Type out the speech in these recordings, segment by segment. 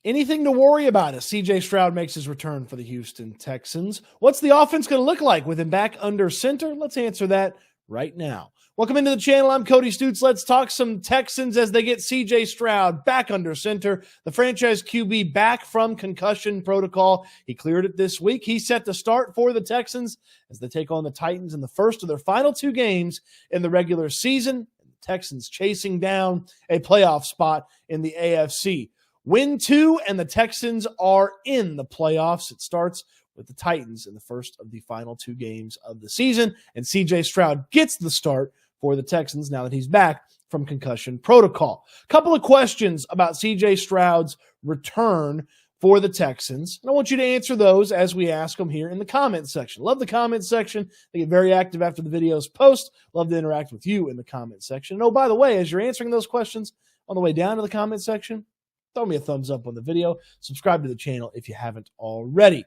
Anything to worry about as C.J. Stroud makes his return for the Houston Texans? What's the offense going to look like with him back under center? Let's answer that right now. Welcome into the channel. I'm Cody Stoots. Let's talk some Texans as they get C.J. Stroud back under center. The franchise QB back from concussion protocol. He cleared it this week. He's set to start for the Texans as they take on the Titans in the first of their final two games in the regular season. The Texans chasing down a playoff spot in the AFC. Win two, and the Texans are in the playoffs. It starts with the Titans in the first of the final two games of the season, and C.J. Stroud gets the start for the Texans now that he's back from concussion protocol. A couple of questions about C.J. Stroud's return for the Texans, and I want you to answer those as we ask them here in the comment section. Love the comment section. They get very active after the videos post. Love to interact with you in the comment section. And oh, by the way, as you're answering those questions on the way down to the comment section, throw me a thumbs up on the video. Subscribe to the channel if you haven't already.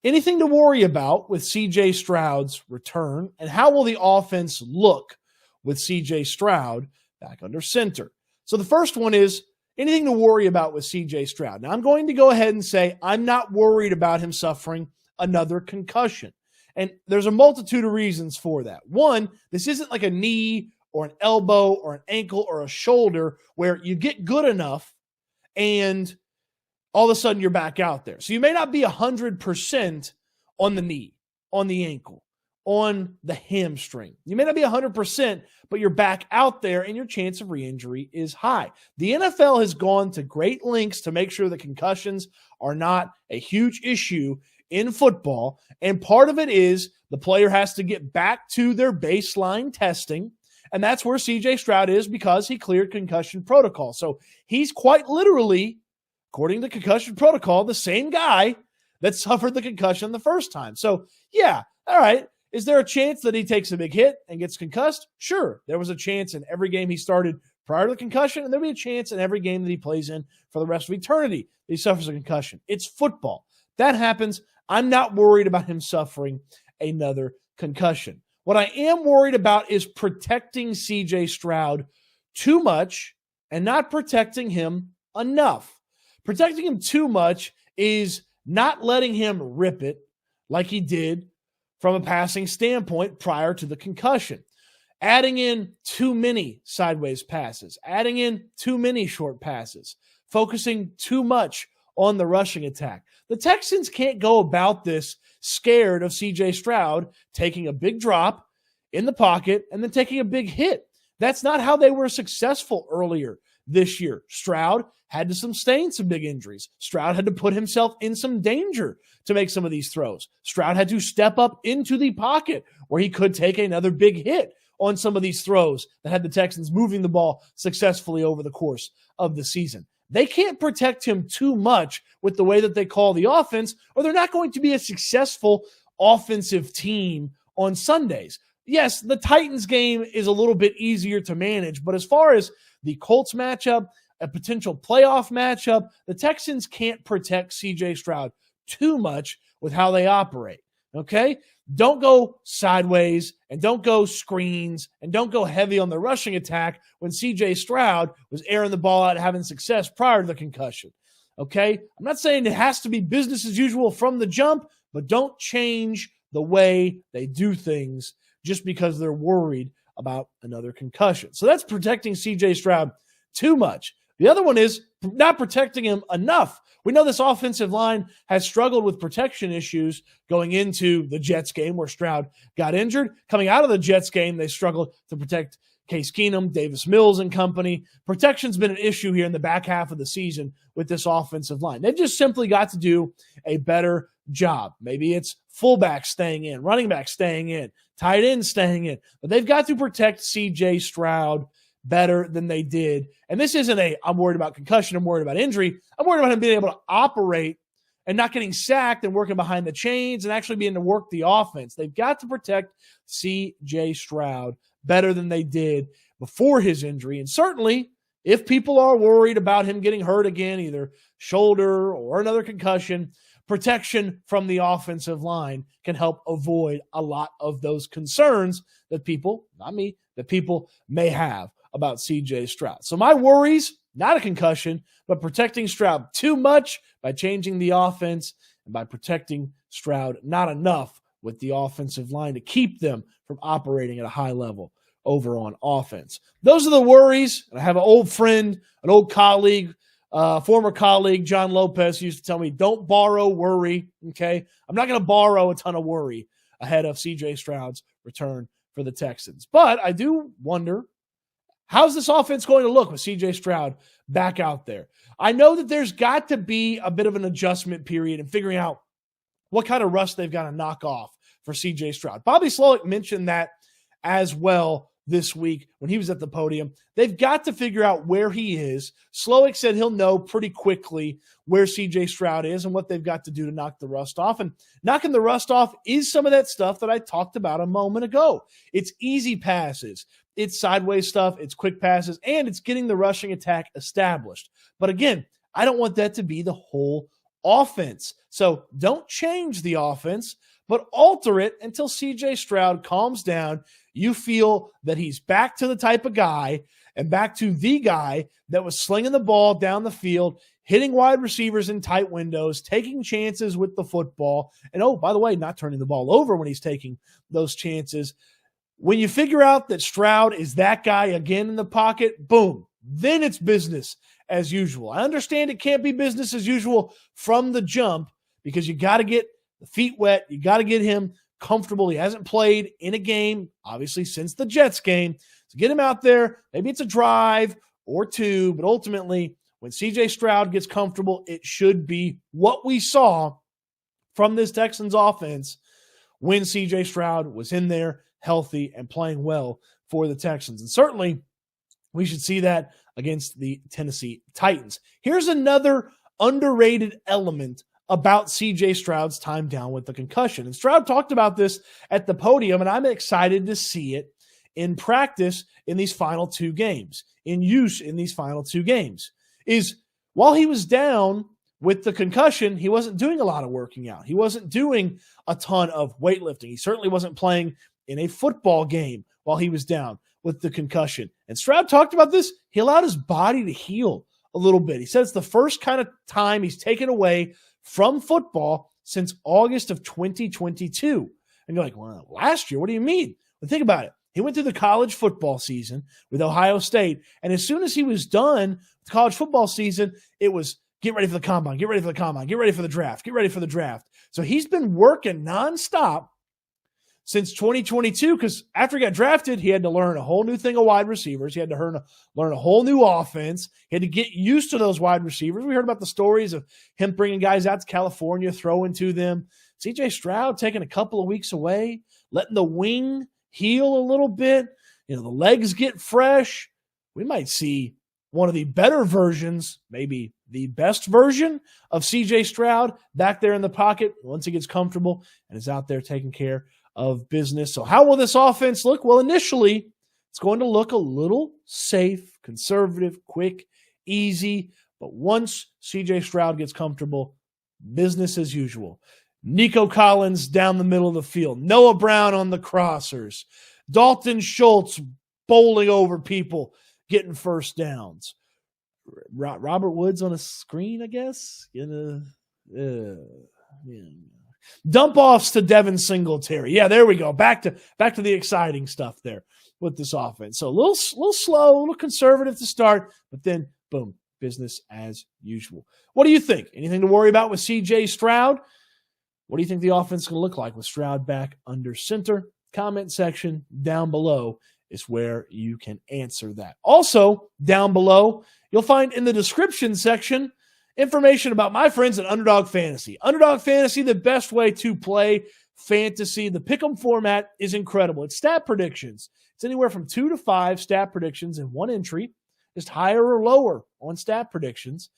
Anything to worry about with C.J. Stroud's return, and how will the offense look with C.J. Stroud back under center? So the first one is anything to worry about with C.J. Stroud. Now, I'm going to go ahead and say I'm not worried about him suffering another concussion. And there's a multitude of reasons for that. One, this isn't like a knee or an elbow or an ankle or a shoulder where you get good enough and all of a sudden you're back out there. So you may not be 100% on the knee, on the ankle, on the hamstring. You may not be 100%, but you're back out there and your chance of re-injury is high. The NFL has gone to great lengths to make sure that concussions are not a huge issue in football. And part of it is the player has to get back to their baseline testing. And that's where C.J. Stroud is because he cleared concussion protocol. So he's quite literally, according to concussion protocol, the same guy that suffered the concussion the first time. So, yeah, all right. Is there a chance that he takes a big hit and gets concussed? Sure. There was a chance in every game he started prior to the concussion, and there'll be a chance in every game that he plays in for the rest of eternity that he suffers a concussion. It's football. That happens. I'm not worried about him suffering another concussion. What I am worried about is protecting C.J. Stroud too much and not protecting him enough. Protecting him too much is not letting him rip it like he did from a passing standpoint prior to the concussion. Adding in too many sideways passes, adding in too many short passes, focusing too much on the rushing attack. The Texans can't go about this scared of C.J. Stroud taking a big drop in the pocket and then taking a big hit. That's not how they were successful earlier this year. Stroud had to sustain some big injuries. Stroud had to put himself in some danger to make some of these throws. Stroud had to step up into the pocket where he could take another big hit on some of these throws that had the Texans moving the ball successfully over the course of the season. They can't protect him too much with the way that they call the offense, or they're not going to be a successful offensive team on Sundays. Yes, the Titans game is a little bit easier to manage, but as far as the Colts matchup, a potential playoff matchup, the Texans can't protect C.J. Stroud too much with how they operate, okay? Don't go sideways and don't go screens and don't go heavy on the rushing attack when C.J. Stroud was airing the ball out, having success prior to the concussion, okay? I'm not saying it has to be business as usual from the jump, but don't change the way they do things just because they're worried about another concussion. So that's protecting C.J. Stroud too much. The other one is not protecting him enough. We know this offensive line has struggled with protection issues going into the Jets game where Stroud got injured. Coming out of the Jets game, they struggled to protect Case Keenum, Davis Mills and company. Protection's been an issue here in the back half of the season with this offensive line. They've just simply got to do a better job. Maybe it's fullback staying in, running back staying in, tight end staying in. But they've got to protect C.J. Stroud better than they did. And this isn't I'm worried about concussion, I'm worried about injury. I'm worried about him being able to operate and not getting sacked and working behind the chains and actually being able to work the offense. They've got to protect C.J. Stroud better than they did before his injury. And certainly, if people are worried about him getting hurt again, either shoulder or another concussion, protection from the offensive line can help avoid a lot of those concerns that people, not me, that people may have about C.J. Stroud. So my worries not a concussion, but protecting Stroud too much by changing the offense and by protecting Stroud not enough with the offensive line to keep them from operating at a high level over on offense. Those are the worries. And I have an old friend, an old colleague, former colleague, John Lopez, used to tell me, don't borrow worry, okay? I'm not going to borrow a ton of worry ahead of C.J. Stroud's return for the Texans. But I do wonder, how's this offense going to look with C.J. Stroud back out there? I know that there's got to be a bit of an adjustment period in figuring out what kind of rust they've got to knock off for C.J. Stroud. Bobby Slowick mentioned that as well this week when he was at the podium. They've got to figure out where he is. Slowick said he'll know pretty quickly where C.J. Stroud is and what they've got to do to knock the rust off. And knocking the rust off is some of that stuff that I talked about a moment ago. It's easy passes. It's sideways stuff. It's quick passes. And it's getting the rushing attack established. But again, I don't want that to be the whole offense. So don't change the offense, but alter it until C.J. Stroud calms down. You feel that he's back to the type of guy and back to the guy that was slinging the ball down the field, hitting wide receivers in tight windows, taking chances with the football. And oh, by the way, not turning the ball over when he's taking those chances. When you figure out that Stroud is that guy again in the pocket, boom, then it's business as usual. I understand it can't be business as usual from the jump because you got to get the feet wet. You got to get him comfortable. He hasn't played in a game, obviously, since the Jets game. So get him out there. Maybe it's a drive or two, but ultimately, when C.J. Stroud gets comfortable, it should be what we saw from this Texans offense when C.J. Stroud was in there healthy and playing well for the Texans. And certainly, we should see that against the Tennessee Titans. Here's another underrated element about C.J. Stroud's time down with the concussion. And Stroud talked about this at the podium, and I'm excited to see it in practice in these final two games, in use in these final two games, is while he was down with the concussion, he wasn't doing a lot of working out. He wasn't doing a ton of weightlifting. He certainly wasn't playing in a football game while he was down with the concussion. And Stroud talked about this. He allowed his body to heal a little bit. He said it's the first kind of time he's taken away from football since August of 2022. And you're like, well, last year, what do you mean? Well, think about it. He went through the college football season with Ohio State, and as soon as he was done with the college football season, it was get ready for the combine, get ready for the combine, get ready for the draft, get ready for the draft. So he's been working nonstop since 2022 because after he got drafted, he had to learn a whole new thing of wide receivers. He had to learn a whole new offense. He had to get used to those wide receivers. We heard about the stories of him bringing guys out to California, throwing to them. C.J. Stroud taking a couple of weeks away, letting the wing heal a little bit. The legs get fresh. We might see one of the better versions, maybe the best version of C.J. Stroud back there in the pocket once he gets comfortable and is out there taking care of business. So how will this offense look? Well, initially, it's going to look a little safe, conservative, quick, easy. But once C.J. Stroud gets comfortable, business as usual. Nico Collins down the middle of the field. Noah Brown on the crossers. Dalton Schultz bowling over people, getting first downs. Robert Woods on a screen, I guess. Dump offs to Devin Singletary. Yeah, there we go. Back to the exciting stuff there with this offense. So a little slow, a little conservative to start, but then boom, business as usual. What do you think? Anything to worry about with C.J. Stroud? What do you think the offense is going to look like with Stroud back under center? Comment section down below is where you can answer that. Also, down below, you'll find in the description section information about my friends at Underdog Fantasy. Underdog Fantasy, the best way to play fantasy. The Pick'em format is incredible. It's stat predictions. It's anywhere from 2 to 5 stat predictions in one entry, just higher or lower on stat predictions.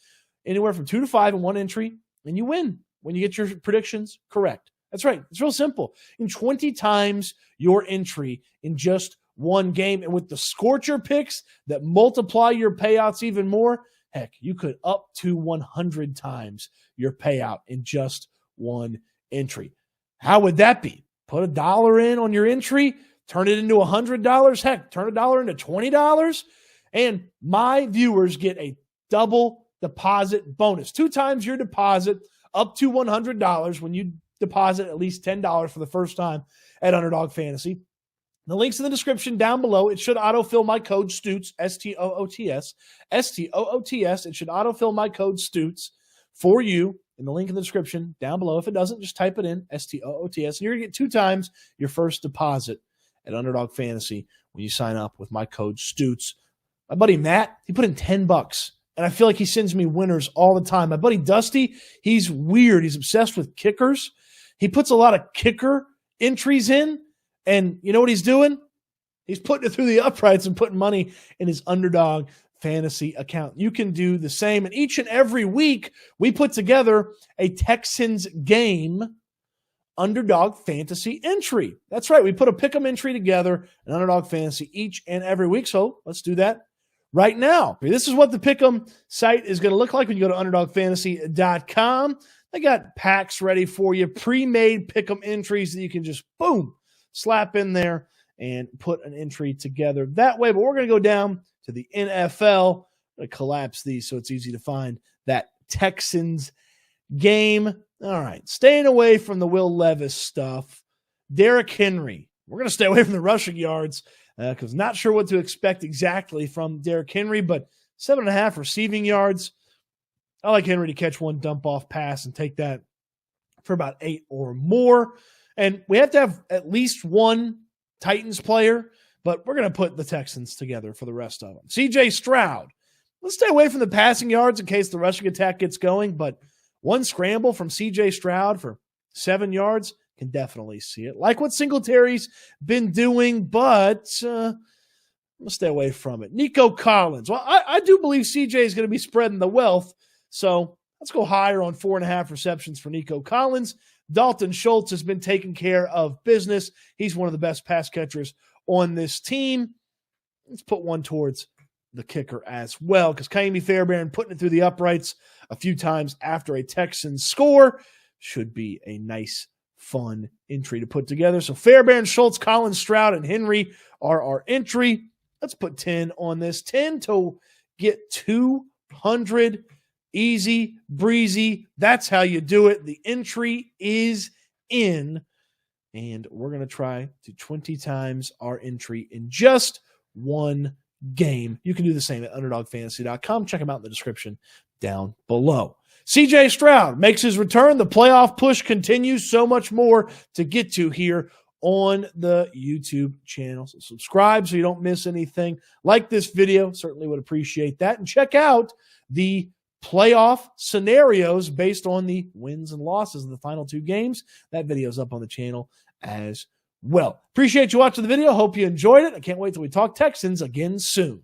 Anywhere from 2 to 5 in one entry, and you win when you get your predictions correct. That's right. It's real simple. In 20 times your entry in just one game, and with the Scorcher picks that multiply your payouts even more, heck, you could up to 100 times your payout in just one entry. How would that be? Put $1 in on your entry, turn it into $100. Heck, turn $1 into $20. And my viewers get a double deposit bonus. 2 times your deposit up to $100 when you deposit at least $10 for the first time at Underdog Fantasy. The link's in the description down below. It should autofill my code Stoots, S-T-O-O-T-S, S-T-O-O-T-S. It should autofill my code Stoots for you in the link in the description down below. If it doesn't, just type it in, S-T-O-O-T-S. And you're going to get 2 times your first deposit at Underdog Fantasy when you sign up with my code Stoots. My buddy Matt, he put in $10, and I feel like he sends me winners all the time. My buddy Dusty, he's weird. He's obsessed with kickers. He puts a lot of kicker entries in, and you know what he's doing? He's putting it through the uprights and putting money in his Underdog Fantasy account. You can do the same. And each and every week, we put together a Texans game Underdog Fantasy entry. That's right. We put a Pick'em entry together, an Underdog Fantasy each and every week. So let's do that right now. This is what the Pick'em site is going to look like when you go to UnderdogFantasy.com. They got packs ready for you, pre-made Pick'em entries that you can just, boom, slap in there and put an entry together that way. But we're going to go down to the NFL. I'm going to collapse these so it's easy to find that Texans game. All right, staying away from the Will Levis stuff. Derrick Henry. We're going to stay away from the rushing yards because not sure what to expect exactly from Derrick Henry, but 7.5 receiving yards. I like Henry to catch one dump-off pass and take that for about 8 or more. And we have to have at least one Titans player, but we're going to put the Texans together for the rest of them. CJ Stroud. Let's stay away from the passing yards in case the rushing attack gets going, but one scramble from CJ Stroud for 7 yards, can definitely see it. Like what Singletary's been doing, but I'm going to stay away from it. Nico Collins. Well, I do believe CJ is going to be spreading the wealth, so let's go higher on 4.5 receptions for Nico Collins. Dalton Schultz has been taking care of business. He's one of the best pass catchers on this team. Let's put one towards the kicker as well, because Kaimi Fairbairn putting it through the uprights a few times after a Texans score should be a nice, fun entry to put together. So Fairbairn, Schultz, Collins, Stroud, and Henry are our entry. Let's put 10 on this. 10 to get 200. Easy, breezy. That's how you do it. The entry is in, and we're going to try to 20 times our entry in just one game. You can do the same at UnderdogFantasy.com. Check them out in the description down below. CJ Stroud makes his return. The playoff push continues. So much more to get to here on the YouTube channel. So subscribe so you don't miss anything. Like this video. Certainly would appreciate that. And check out the playoff scenarios based on the wins and losses of the final 2 games. That video is up on the channel as well. Appreciate you watching the video. Hope you enjoyed it. I can't wait till we talk Texans again soon.